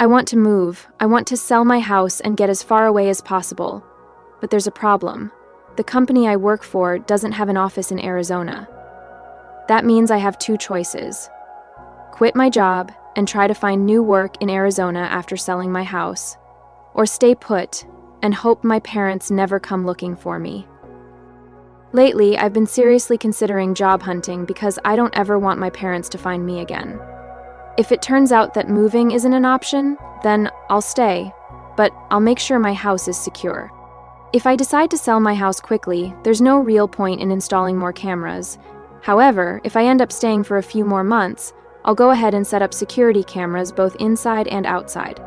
I want to move. I want to sell my house and get as far away as possible. But there's a problem. The company I work for doesn't have an office in Arizona. That means I have two choices: quit my job and try to find new work in Arizona after selling my house, or stay put and hope my parents never come looking for me. Lately, I've been seriously considering job hunting because I don't ever want my parents to find me again. If it turns out that moving isn't an option, then I'll stay, but I'll make sure my house is secure. If I decide to sell my house quickly, there's no real point in installing more cameras. However, if I end up staying for a few more months, I'll go ahead and set up security cameras both inside and outside.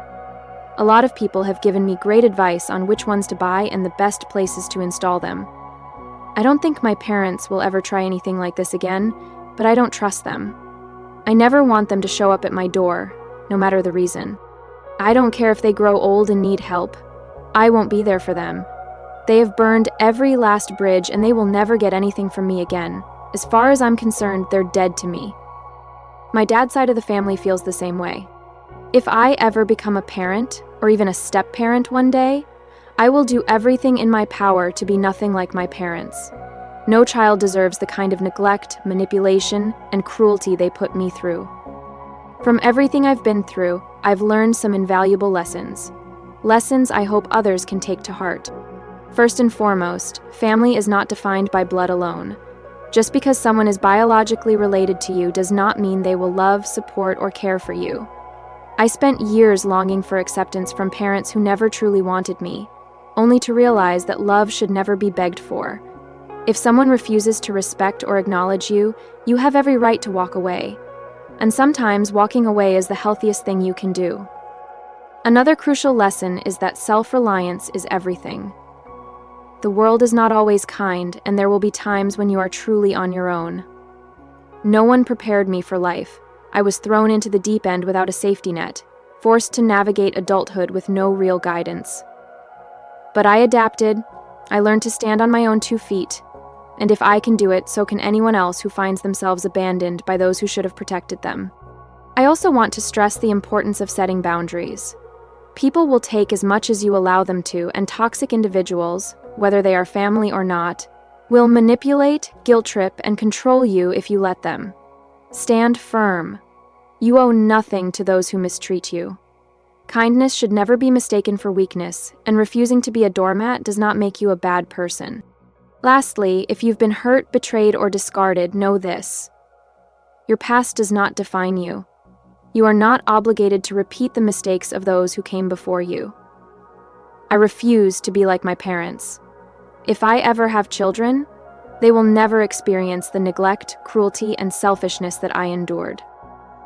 A lot of people have given me great advice on which ones to buy and the best places to install them. I don't think my parents will ever try anything like this again, but I don't trust them. I never want them to show up at my door, no matter the reason. I don't care if they grow old and need help. I won't be there for them. They have burned every last bridge and they will never get anything from me again. As far as I'm concerned, they're dead to me. My dad's side of the family feels the same way. If I ever become a parent, or even a step-parent one day, I will do everything in my power to be nothing like my parents. No child deserves the kind of neglect, manipulation, and cruelty they put me through. From everything I've been through, I've learned some invaluable lessons. Lessons I hope others can take to heart. First and foremost, family is not defined by blood alone. Just because someone is biologically related to you does not mean they will love, support, or care for you. I spent years longing for acceptance from parents who never truly wanted me, only to realize that love should never be begged for. If someone refuses to respect or acknowledge you, you have every right to walk away. And sometimes walking away is the healthiest thing you can do. Another crucial lesson is that self-reliance is everything. The world is not always kind, and there will be times when you are truly on your own. No one prepared me for life. I was thrown into the deep end without a safety net, forced to navigate adulthood with no real guidance. But I adapted. I learned to stand on my own 2 feet. And if I can do it, so can anyone else who finds themselves abandoned by those who should have protected them. I also want to stress the importance of setting boundaries. People will take as much as you allow them to, and toxic individuals, whether they are family or not, will manipulate, guilt-trip, and control you if you let them. Stand firm. You owe nothing to those who mistreat you. Kindness should never be mistaken for weakness, and refusing to be a doormat does not make you a bad person. Lastly, if you've been hurt, betrayed, or discarded, know this: your past does not define you. You are not obligated to repeat the mistakes of those who came before you. I refuse to be like my parents. If I ever have children, they will never experience the neglect, cruelty, and selfishness that I endured.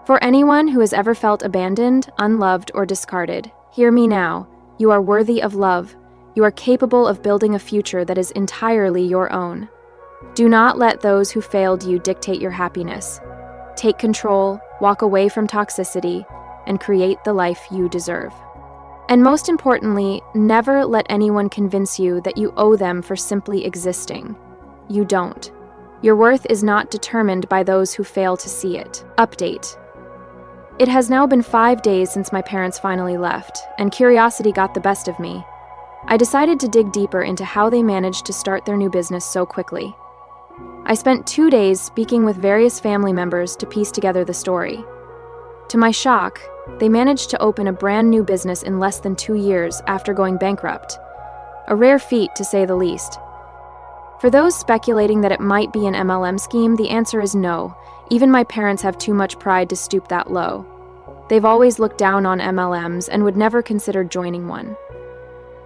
For anyone who has ever felt abandoned, unloved, or discarded, hear me now. You are worthy of love. You are capable of building a future that is entirely your own. Do not let those who failed you dictate your happiness. Take control, walk away from toxicity, and create the life you deserve. And most importantly, never let anyone convince you that you owe them for simply existing. You don't. Your worth is not determined by those who fail to see it. Update. It has now been 5 days since my parents finally left, and curiosity got the best of me. I decided to dig deeper into how they managed to start their new business so quickly. I spent 2 days speaking with various family members to piece together the story. To my shock, they managed to open a brand new business in less than 2 years after going bankrupt. A rare feat, to say the least. For those speculating that it might be an MLM scheme, the answer is no. Even my parents have too much pride to stoop that low. They've always looked down on MLMs and would never consider joining one.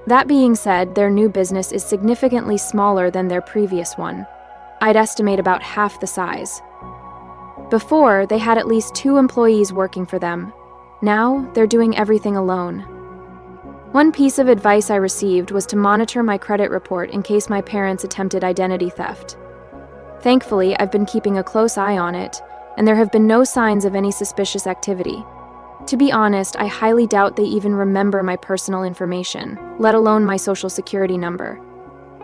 That being said, their new business is significantly smaller than their previous one. I'd estimate about half the size. Before, they had at least 2 employees working for them. Now, they're doing everything alone. One piece of advice I received was to monitor my credit report in case my parents attempted identity theft. Thankfully, I've been keeping a close eye on it, and there have been no signs of any suspicious activity. To be honest, I highly doubt they even remember my personal information, let alone my social security number.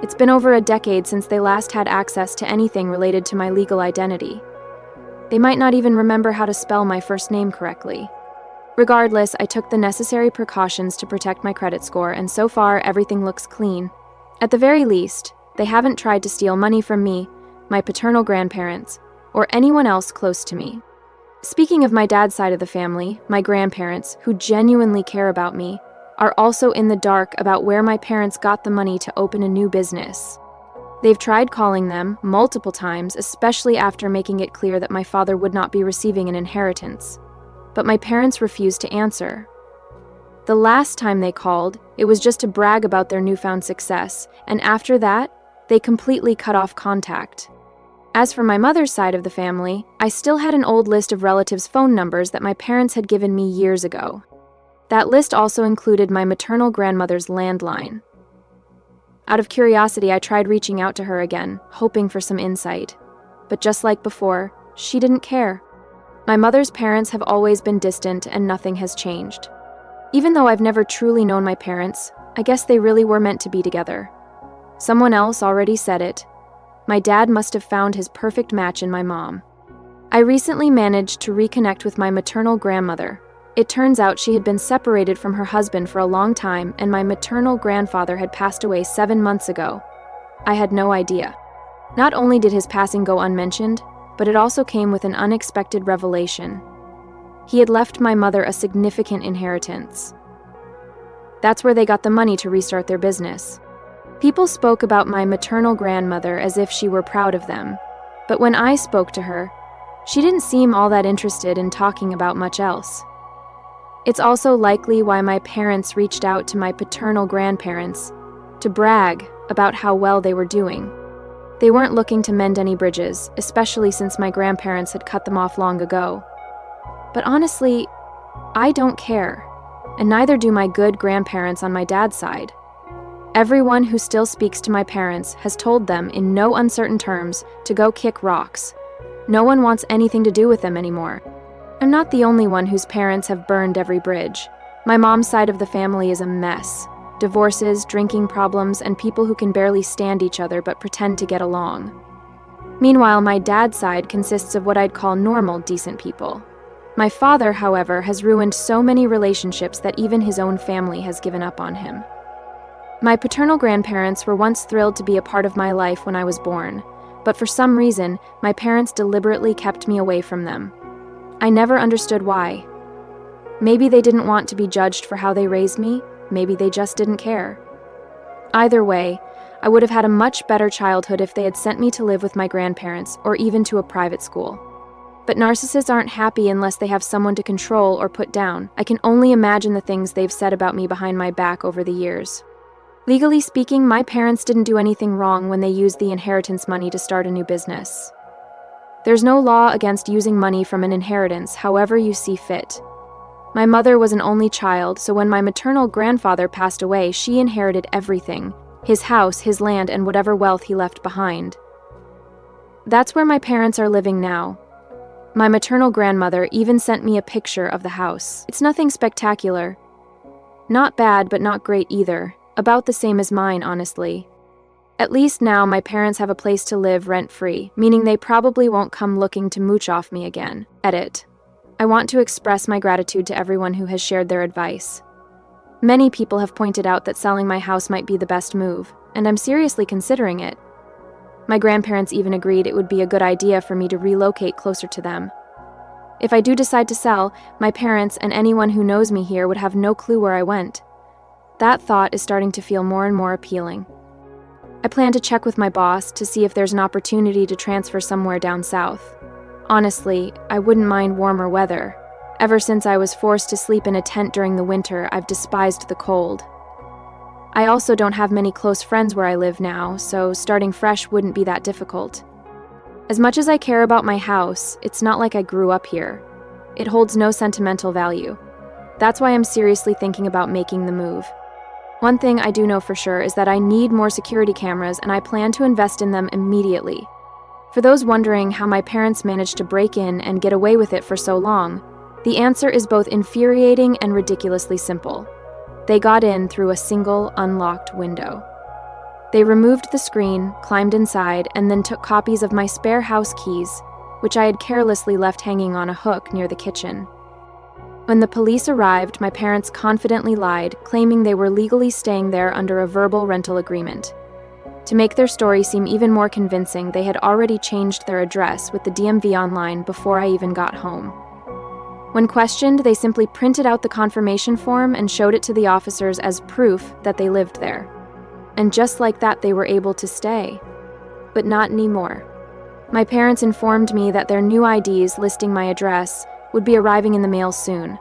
It's been over a decade since they last had access to anything related to my legal identity. They might not even remember how to spell my first name correctly. Regardless, I took the necessary precautions to protect my credit score, and so far, everything looks clean. At the very least, they haven't tried to steal money from me, my paternal grandparents, or anyone else close to me. Speaking of my dad's side of the family, my grandparents, who genuinely care about me, are also in the dark about where my parents got the money to open a new business. They've tried calling them multiple times, especially after making it clear that my father would not be receiving an inheritance. But my parents refused to answer. The last time they called, it was just to brag about their newfound success, and after that, they completely cut off contact. As for my mother's side of the family, I still had an old list of relatives' phone numbers that my parents had given me years ago. That list also included my maternal grandmother's landline. Out of curiosity, I tried reaching out to her again, hoping for some insight. But just like before, she didn't care. My mother's parents have always been distant and nothing has changed. Even though I've never truly known my parents, I guess they really were meant to be together. Someone else already said it. My dad must have found his perfect match in my mom. I recently managed to reconnect with my maternal grandmother. It turns out she had been separated from her husband for a long time, and my maternal grandfather had passed away 7 months ago. I had no idea. Not only did his passing go unmentioned, but it also came with an unexpected revelation. He had left my mother a significant inheritance. That's where they got the money to restart their business. People spoke about my maternal grandmother as if she were proud of them, but when I spoke to her, she didn't seem all that interested in talking about much else. It's also likely why my parents reached out to my paternal grandparents to brag about how well they were doing. They weren't looking to mend any bridges, especially since my grandparents had cut them off long ago. But honestly, I don't care, and neither do my good grandparents on my dad's side. Everyone who still speaks to my parents has told them in no uncertain terms to go kick rocks. No one wants anything to do with them anymore. I'm not the only one whose parents have burned every bridge. My mom's side of the family is a mess. Divorces, drinking problems, and people who can barely stand each other but pretend to get along. Meanwhile, my dad's side consists of what I'd call normal, decent people. My father, however, has ruined so many relationships that even his own family has given up on him. My paternal grandparents were once thrilled to be a part of my life when I was born, but for some reason, my parents deliberately kept me away from them. I never understood why. Maybe they didn't want to be judged for how they raised me, maybe they just didn't care. Either way, I would have had a much better childhood if they had sent me to live with my grandparents or even to a private school. But narcissists aren't happy unless they have someone to control or put down. I can only imagine the things they've said about me behind my back over the years. Legally speaking, my parents didn't do anything wrong when they used the inheritance money to start a new business. There's no law against using money from an inheritance however you see fit. My mother was an only child, so when my maternal grandfather passed away, she inherited everything: his house, his land, and whatever wealth he left behind. That's where my parents are living now. My maternal grandmother even sent me a picture of the house. It's nothing spectacular. Not bad, but not great either. About the same as mine, honestly. At least now my parents have a place to live rent-free, meaning they probably won't come looking to mooch off me again. Edit. I want to express my gratitude to everyone who has shared their advice. Many people have pointed out that selling my house might be the best move, and I'm seriously considering it. My grandparents even agreed it would be a good idea for me to relocate closer to them. If I do decide to sell, my parents and anyone who knows me here would have no clue where I went. That thought is starting to feel more and more appealing. I plan to check with my boss to see if there's an opportunity to transfer somewhere down south. Honestly, I wouldn't mind warmer weather. Ever since I was forced to sleep in a tent during the winter, I've despised the cold. I also don't have many close friends where I live now, so starting fresh wouldn't be that difficult. As much as I care about my house, it's not like I grew up here. It holds no sentimental value. That's why I'm seriously thinking about making the move. One thing I do know for sure is that I need more security cameras, and I plan to invest in them immediately. For those wondering how my parents managed to break in and get away with it for so long, the answer is both infuriating and ridiculously simple. They got in through a single, unlocked window. They removed the screen, climbed inside, and then took copies of my spare house keys, which I had carelessly left hanging on a hook near the kitchen. When the police arrived, my parents confidently lied, claiming they were legally staying there under a verbal rental agreement. To make their story seem even more convincing, they had already changed their address with the DMV online before I even got home. When questioned, they simply printed out the confirmation form and showed it to the officers as proof that they lived there. And just like that, they were able to stay. But not anymore. My parents informed me that their new IDs listing my address would be arriving in the mail soon.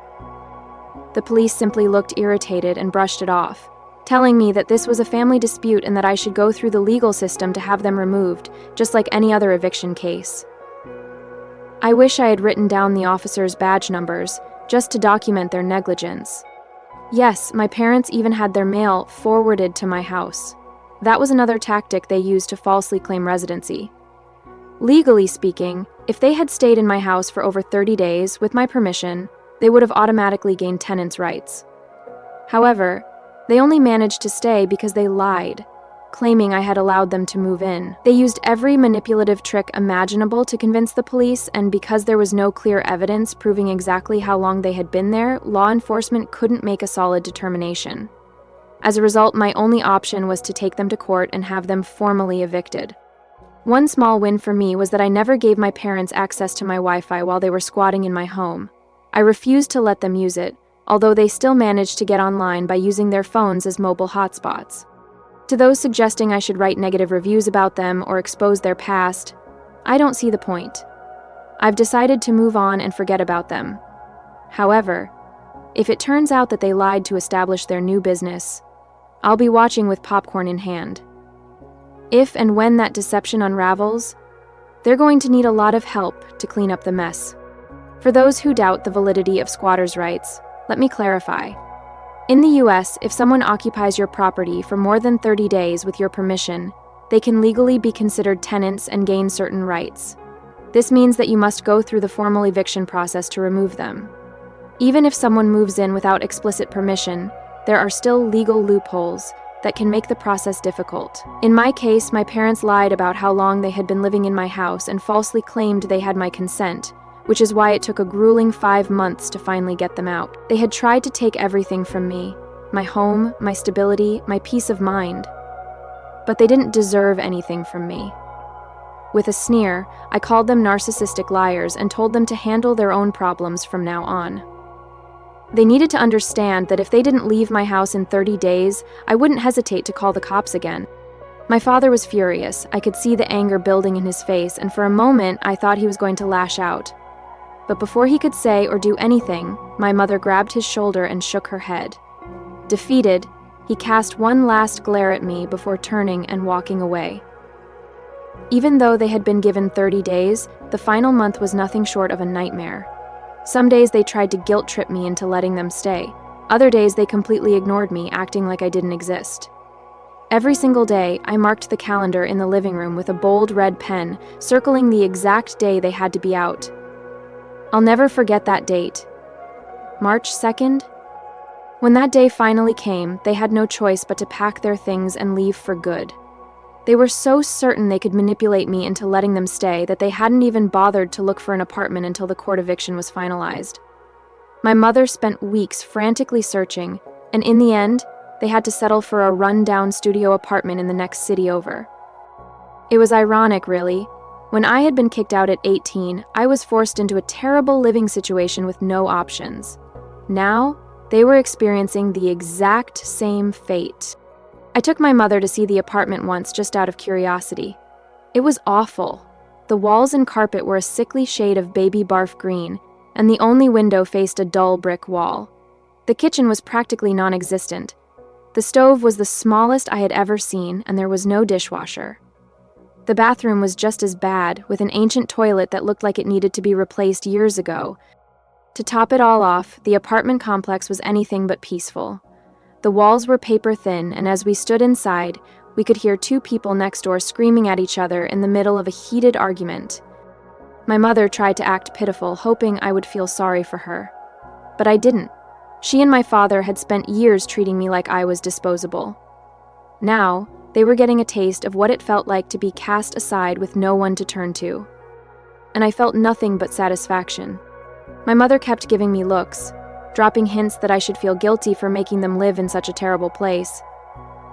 The police simply looked irritated and brushed it off, telling me that this was a family dispute and that I should go through the legal system to have them removed, just like any other eviction case. I wish I had written down the officers' badge numbers, just to document their negligence. Yes, my parents even had their mail forwarded to my house. That was another tactic they used to falsely claim residency. Legally speaking, if they had stayed in my house for over 30 days, with my permission, they would have automatically gained tenants' rights. However, they only managed to stay because they lied, claiming I had allowed them to move in. They used every manipulative trick imaginable to convince the police, and because there was no clear evidence proving exactly how long they had been there, law enforcement couldn't make a solid determination. As a result, my only option was to take them to court and have them formally evicted. One small win for me was that I never gave my parents access to my Wi-Fi while they were squatting in my home. I refused to let them use it, although they still managed to get online by using their phones as mobile hotspots. To those suggesting I should write negative reviews about them or expose their past, I don't see the point. I've decided to move on and forget about them. However, if it turns out that they lied to establish their new business, I'll be watching with popcorn in hand. If and when that deception unravels, they're going to need a lot of help to clean up the mess. For those who doubt the validity of squatters' rights, let me clarify. In the US, if someone occupies your property for more than 30 days with your permission, they can legally be considered tenants and gain certain rights. This means that you must go through the formal eviction process to remove them. Even if someone moves in without explicit permission, there are still legal loopholes that can make the process difficult. In my case, my parents lied about how long they had been living in my house and falsely claimed they had my consent, which is why it took a grueling 5 months to finally get them out. They had tried to take everything from me, my home, my stability, my peace of mind. But they didn't deserve anything from me. With a sneer, I called them narcissistic liars and told them to handle their own problems from now on. They needed to understand that if they didn't leave my house in 30 days, I wouldn't hesitate to call the cops again. My father was furious. I could see the anger building in his face, and for a moment I thought he was going to lash out. But before he could say or do anything, my mother grabbed his shoulder and shook her head. Defeated, he cast one last glare at me before turning and walking away. Even though they had been given 30 days, the final month was nothing short of a nightmare. Some days they tried to guilt-trip me into letting them stay. Other days they completely ignored me, acting like I didn't exist. Every single day, I marked the calendar in the living room with a bold red pen, circling the exact day they had to be out. I'll never forget that date. March 2nd? When that day finally came, they had no choice but to pack their things and leave for good. They were so certain they could manipulate me into letting them stay that they hadn't even bothered to look for an apartment until the court eviction was finalized. My mother spent weeks frantically searching, and in the end, they had to settle for a run-down studio apartment in the next city over. It was ironic, really. When I had been kicked out at 18, I was forced into a terrible living situation with no options. Now, they were experiencing the exact same fate. I took my mother to see the apartment once just out of curiosity. It was awful. The walls and carpet were a sickly shade of baby barf green, and the only window faced a dull brick wall. The kitchen was practically non-existent. The stove was the smallest I had ever seen, and there was no dishwasher. The bathroom was just as bad, with an ancient toilet that looked like it needed to be replaced years ago. To top it all off, the apartment complex was anything but peaceful. The walls were paper thin, and as we stood inside, we could hear 2 people next door screaming at each other in the middle of a heated argument. My mother tried to act pitiful, hoping I would feel sorry for her. But I didn't. She and my father had spent years treating me like I was disposable. Now, they were getting a taste of what it felt like to be cast aside with no one to turn to. And I felt nothing but satisfaction. My mother kept giving me looks, dropping hints that I should feel guilty for making them live in such a terrible place.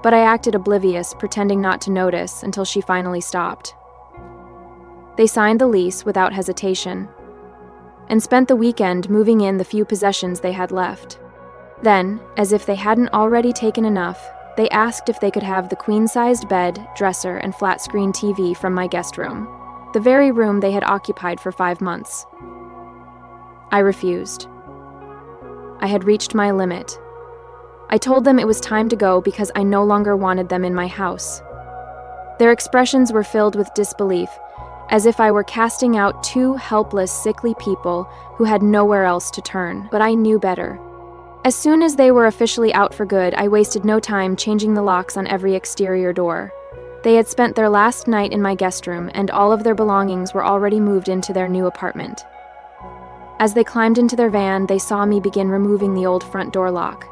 But I acted oblivious, pretending not to notice until she finally stopped. They signed the lease without hesitation and spent the weekend moving in the few possessions they had left. Then, as if they hadn't already taken enough, they asked if they could have the queen-sized bed, dresser, and flat-screen TV from my guest room, the very room they had occupied for 5 months. I refused. I had reached my limit. I told them it was time to go because I no longer wanted them in my house. Their expressions were filled with disbelief, as if I were casting out 2 helpless, sickly people who had nowhere else to turn. But I knew better. As soon as they were officially out for good, I wasted no time changing the locks on every exterior door. They had spent their last night in my guest room, and all of their belongings were already moved into their new apartment. As they climbed into their van, they saw me begin removing the old front door lock.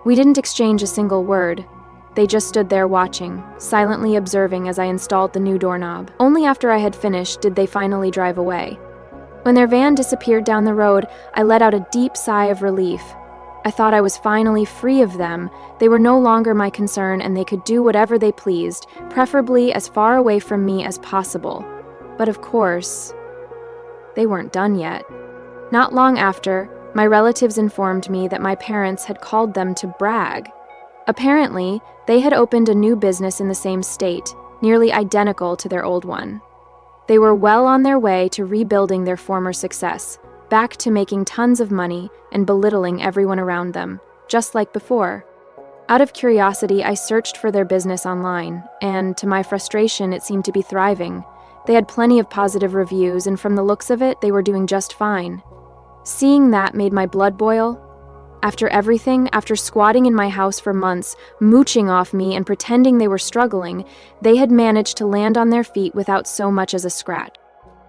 We didn't exchange a single word. They just stood there watching, silently observing as I installed the new doorknob. Only after I had finished did they finally drive away. When their van disappeared down the road, I let out a deep sigh of relief. I thought I was finally free of them. They were no longer my concern, and they could do whatever they pleased, preferably as far away from me as possible. But of course, they weren't done yet. Not long after, my relatives informed me that my parents had called them to brag. Apparently, they had opened a new business in the same state, nearly identical to their old one. They were well on their way to rebuilding their former success, back to making tons of money and belittling everyone around them, just like before. Out of curiosity, I searched for their business online, and to my frustration, it seemed to be thriving. They had plenty of positive reviews, and from the looks of it, they were doing just fine. Seeing that made my blood boil. After everything, after squatting in my house for months, mooching off me and pretending they were struggling, they had managed to land on their feet without so much as a scratch.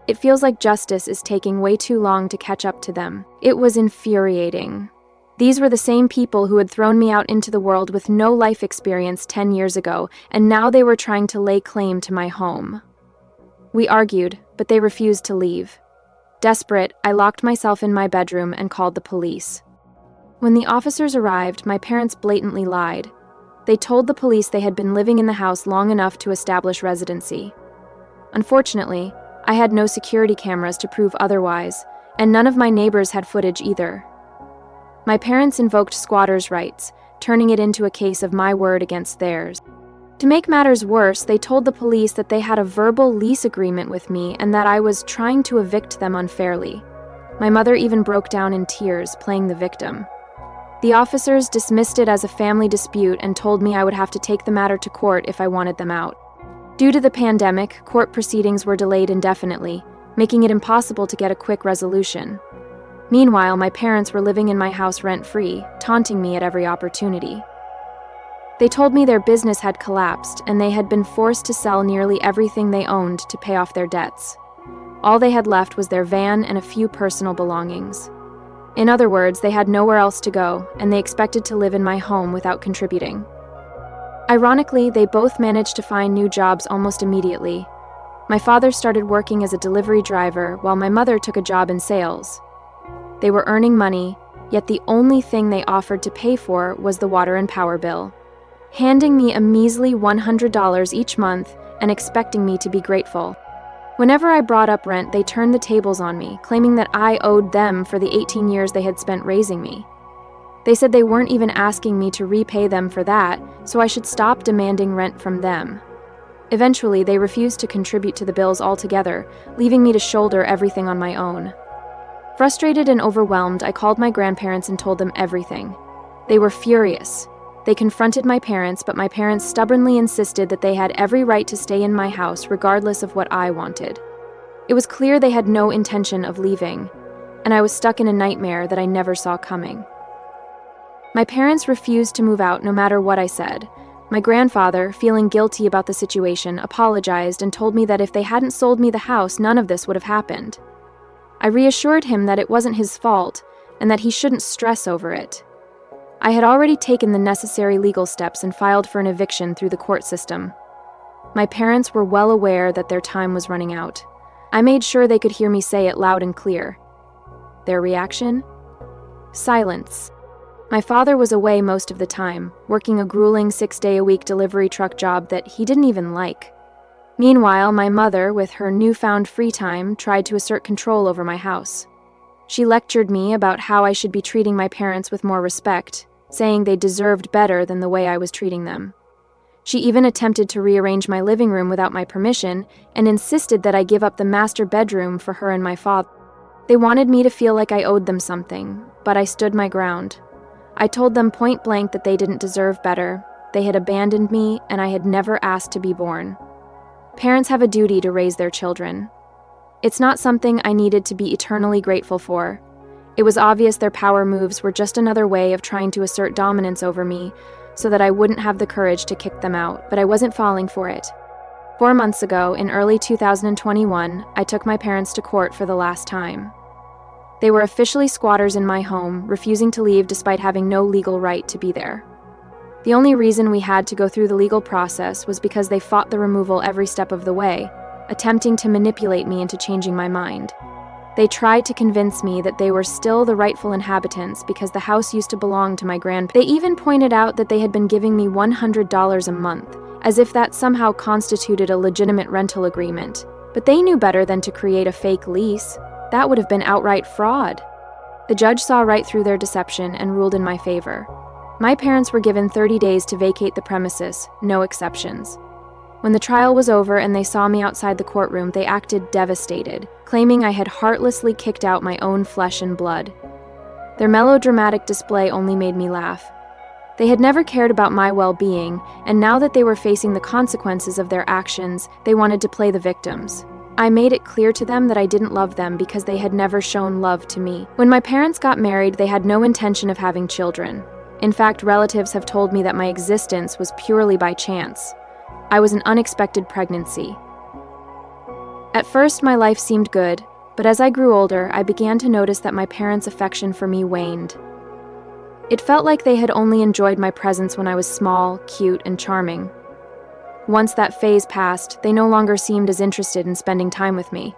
It feels like justice is taking way too long to catch up to them. It was infuriating. These were the same people who had thrown me out into the world with no life experience 10 years ago, and now they were trying to lay claim to my home. We argued, but they refused to leave. Desperate, I locked myself in my bedroom and called the police. When the officers arrived, my parents blatantly lied. They told the police they had been living in the house long enough to establish residency. Unfortunately, I had no security cameras to prove otherwise, and none of my neighbors had footage either. My parents invoked squatters' rights, turning it into a case of my word against theirs. To make matters worse, they told the police that they had a verbal lease agreement with me and that I was trying to evict them unfairly. My mother even broke down in tears, playing the victim. The officers dismissed it as a family dispute and told me I would have to take the matter to court if I wanted them out. Due to the pandemic, court proceedings were delayed indefinitely, making it impossible to get a quick resolution. Meanwhile, my parents were living in my house rent-free, taunting me at every opportunity. They told me their business had collapsed and they had been forced to sell nearly everything they owned to pay off their debts. All they had left was their van and a few personal belongings. In other words, they had nowhere else to go, and they expected to live in my home without contributing. Ironically, they both managed to find new jobs almost immediately. My father started working as a delivery driver, while my mother took a job in sales. They were earning money, yet the only thing they offered to pay for was the water and power bill, handing me a measly $100 each month and expecting me to be grateful. Whenever I brought up rent, they turned the tables on me, claiming that I owed them for the 18 years they had spent raising me. They said they weren't even asking me to repay them for that, so I should stop demanding rent from them. Eventually, they refused to contribute to the bills altogether, leaving me to shoulder everything on my own. Frustrated and overwhelmed, I called my grandparents and told them everything. They were furious. They confronted my parents, but my parents stubbornly insisted that they had every right to stay in my house regardless of what I wanted. It was clear they had no intention of leaving, and I was stuck in a nightmare that I never saw coming. My parents refused to move out no matter what I said. My grandfather, feeling guilty about the situation, apologized and told me that if they hadn't sold me the house, none of this would have happened. I reassured him that it wasn't his fault and that he shouldn't stress over it. I had already taken the necessary legal steps and filed for an eviction through the court system. My parents were well aware that their time was running out. I made sure they could hear me say it loud and clear. Their reaction? Silence. My father was away most of the time, working a grueling 6-day-a-week delivery truck job that he didn't even like. Meanwhile, my mother, with her newfound free time, tried to assert control over my house. She lectured me about how I should be treating my parents with more respect, saying they deserved better than the way I was treating them. She even attempted to rearrange my living room without my permission and insisted that I give up the master bedroom for her and my father. They wanted me to feel like I owed them something, but I stood my ground. I told them point blank that they didn't deserve better, they had abandoned me, and I had never asked to be born. Parents have a duty to raise their children. It's not something I needed to be eternally grateful for. It was obvious their power moves were just another way of trying to assert dominance over me so that I wouldn't have the courage to kick them out, but I wasn't falling for it. 4 months ago, in early 2021, I took my parents to court for the last time. They were officially squatters in my home, refusing to leave despite having no legal right to be there. The only reason we had to go through the legal process was because they fought the removal every step of the way, attempting to manipulate me into changing my mind. They tried to convince me that they were still the rightful inhabitants because the house used to belong to my grandparents. They even pointed out that they had been giving me $100 a month, as if that somehow constituted a legitimate rental agreement. But they knew better than to create a fake lease. That would have been outright fraud. The judge saw right through their deception and ruled in my favor. My parents were given 30 days to vacate the premises, no exceptions. When the trial was over and they saw me outside the courtroom, they acted devastated, claiming I had heartlessly kicked out my own flesh and blood. Their melodramatic display only made me laugh. They had never cared about my well-being, and now that they were facing the consequences of their actions, they wanted to play the victims. I made it clear to them that I didn't love them because they had never shown love to me. When my parents got married, they had no intention of having children. In fact, relatives have told me that my existence was purely by chance. I was an unexpected pregnancy. At first, my life seemed good, but as I grew older, I began to notice that my parents' affection for me waned. It felt like they had only enjoyed my presence when I was small, cute, and charming. Once that phase passed, they no longer seemed as interested in spending time with me.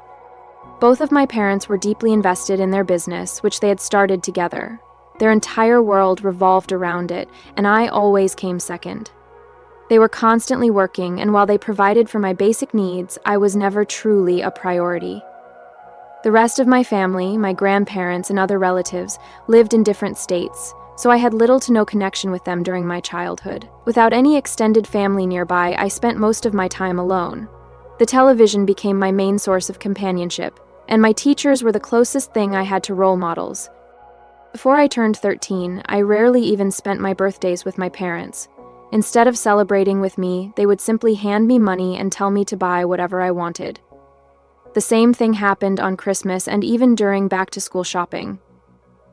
Both of my parents were deeply invested in their business, which they had started together. Their entire world revolved around it, and I always came second. They were constantly working, and while they provided for my basic needs, I was never truly a priority. The rest of my family, my grandparents and other relatives, lived in different states, so I had little to no connection with them during my childhood. Without any extended family nearby, I spent most of my time alone. The television became my main source of companionship, and my teachers were the closest thing I had to role models. Before I turned 13, I rarely even spent my birthdays with my parents. Instead of celebrating with me, they would simply hand me money and tell me to buy whatever I wanted. The same thing happened on Christmas and even during back-to-school shopping.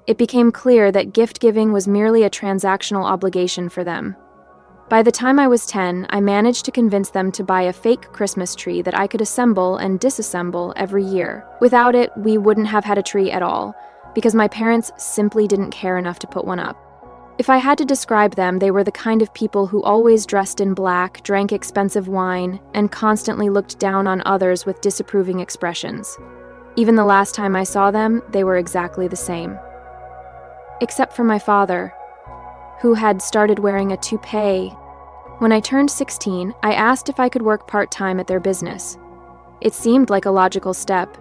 It became clear that gift-giving was merely a transactional obligation for them. By the time I was 10, I managed to convince them to buy a fake Christmas tree that I could assemble and disassemble every year. Without it, we wouldn't have had a tree at all, because my parents simply didn't care enough to put one up. If I had to describe them, they were the kind of people who always dressed in black, drank expensive wine, and constantly looked down on others with disapproving expressions. Even the last time I saw them, they were exactly the same. Except for my father, who had started wearing a toupee. When I turned 16, I asked if I could work part-time at their business. It seemed like a logical step.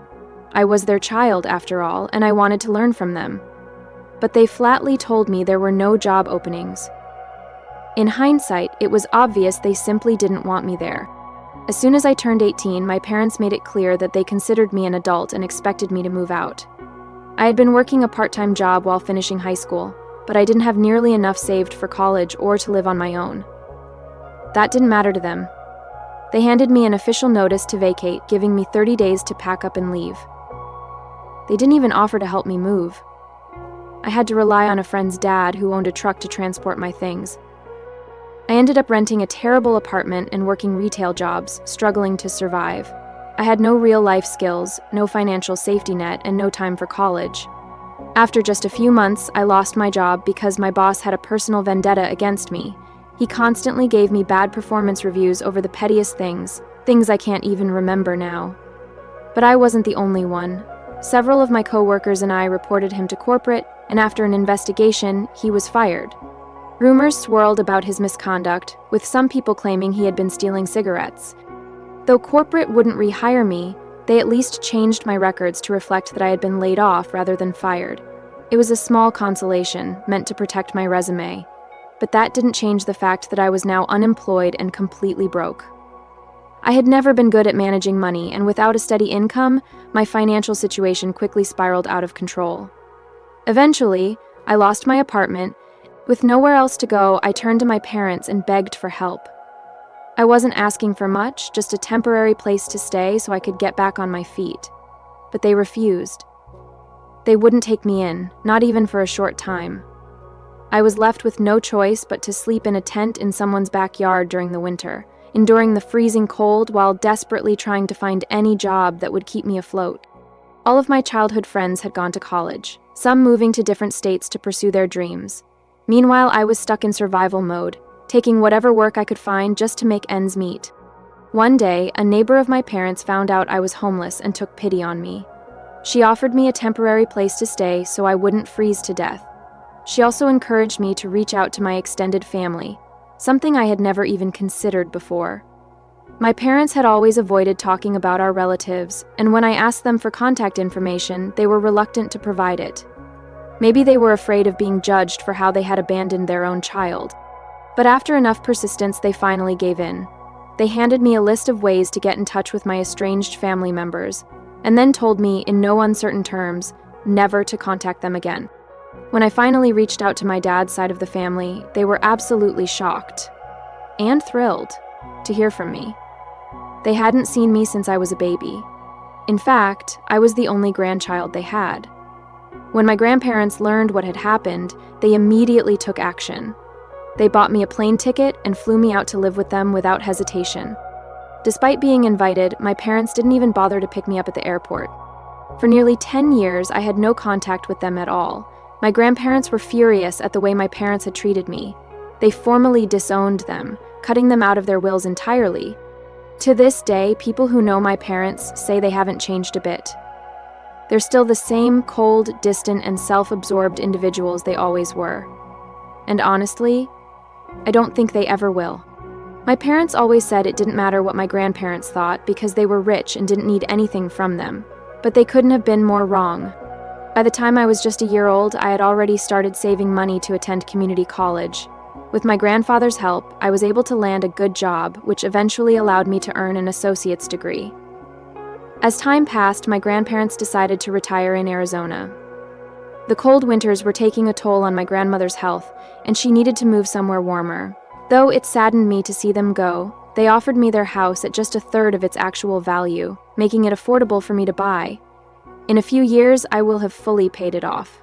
I was their child, after all, and I wanted to learn from them. But they flatly told me there were no job openings. In hindsight, it was obvious they simply didn't want me there. As soon as I turned 18, my parents made it clear that they considered me an adult and expected me to move out. I had been working a part-time job while finishing high school, but I didn't have nearly enough saved for college or to live on my own. That didn't matter to them. They handed me an official notice to vacate, giving me 30 days to pack up and leave. They didn't even offer to help me move. I had to rely on a friend's dad who owned a truck to transport my things. I ended up renting a terrible apartment and working retail jobs, struggling to survive. I had no real life skills, no financial safety net, and no time for college. After just a few months, I lost my job because my boss had a personal vendetta against me. He constantly gave me bad performance reviews over the pettiest things I can't even remember now. But I wasn't the only one. Several of my coworkers and I reported him to corporate, and after an investigation, he was fired. Rumors swirled about his misconduct, with some people claiming he had been stealing cigarettes. Though corporate wouldn't rehire me, they at least changed my records to reflect that I had been laid off rather than fired. It was a small consolation, meant to protect my resume. But that didn't change the fact that I was now unemployed and completely broke. I had never been good at managing money, and without a steady income, my financial situation quickly spiraled out of control. Eventually, I lost my apartment. With nowhere else to go, I turned to my parents and begged for help. I wasn't asking for much, just a temporary place to stay so I could get back on my feet. But they refused. They wouldn't take me in, not even for a short time. I was left with no choice but to sleep in a tent in someone's backyard during the winter, enduring the freezing cold while desperately trying to find any job that would keep me afloat. All of my childhood friends had gone to college, some moving to different states to pursue their dreams. Meanwhile, I was stuck in survival mode, taking whatever work I could find just to make ends meet. One day, a neighbor of my parents found out I was homeless and took pity on me. She offered me a temporary place to stay so I wouldn't freeze to death. She also encouraged me to reach out to my extended family, something I had never even considered before. My parents had always avoided talking about our relatives, and when I asked them for contact information, they were reluctant to provide it. Maybe they were afraid of being judged for how they had abandoned their own child. But after enough persistence, they finally gave in. They handed me a list of ways to get in touch with my estranged family members, and then told me, in no uncertain terms, never to contact them again. When I finally reached out to my dad's side of the family, they were absolutely shocked and thrilled to hear from me. They hadn't seen me since I was a baby. In fact, I was the only grandchild they had. When my grandparents learned what had happened, they immediately took action. They bought me a plane ticket and flew me out to live with them without hesitation. Despite being invited, my parents didn't even bother to pick me up at the airport. For nearly 10 years, I had no contact with them at all. My grandparents were furious at the way my parents had treated me. They formally disowned them, cutting them out of their wills entirely. To this day, people who know my parents say they haven't changed a bit. They're still the same cold, distant, and self-absorbed individuals they always were. And honestly, I don't think they ever will. My parents always said it didn't matter what my grandparents thought because they were rich and didn't need anything from them. But they couldn't have been more wrong. By the time I was just a year old, I had already started saving money to attend community college. With my grandfather's help, I was able to land a good job, which eventually allowed me to earn an associate's degree. As time passed, my grandparents decided to retire in Arizona. The cold winters were taking a toll on my grandmother's health, and she needed to move somewhere warmer. Though it saddened me to see them go, they offered me their house at just a third of its actual value, making it affordable for me to buy. In a few years, I will have fully paid it off.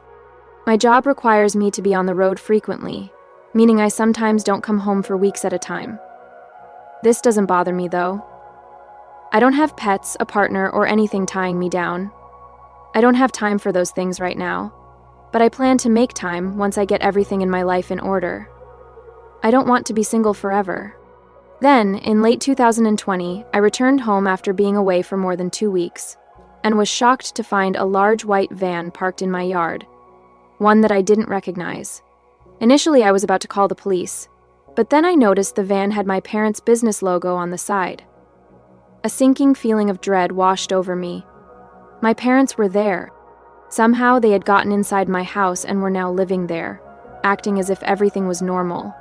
My job requires me to be on the road frequently, meaning I sometimes don't come home for weeks at a time. This doesn't bother me, though. I don't have pets, a partner, or anything tying me down. I don't have time for those things right now, but I plan to make time once I get everything in my life in order. I don't want to be single forever. Then, in late 2020, I returned home after being away for more than 2 weeks, and was shocked to find a large white van parked in my yard, one that I didn't recognize. Initially, I was about to call the police, but then I noticed the van had my parents' business logo on the side. A sinking feeling of dread washed over me. My parents were there. Somehow they had gotten inside my house and were now living there, acting as if everything was normal.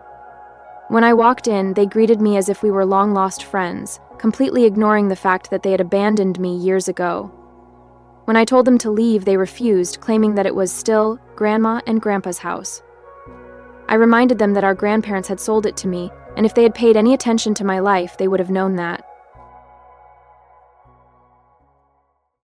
When I walked in, they greeted me as if we were long-lost friends, completely ignoring the fact that they had abandoned me years ago. When I told them to leave, they refused, claiming that it was still Grandma and Grandpa's house. I reminded them that our grandparents had sold it to me, and if they had paid any attention to my life, they would have known that.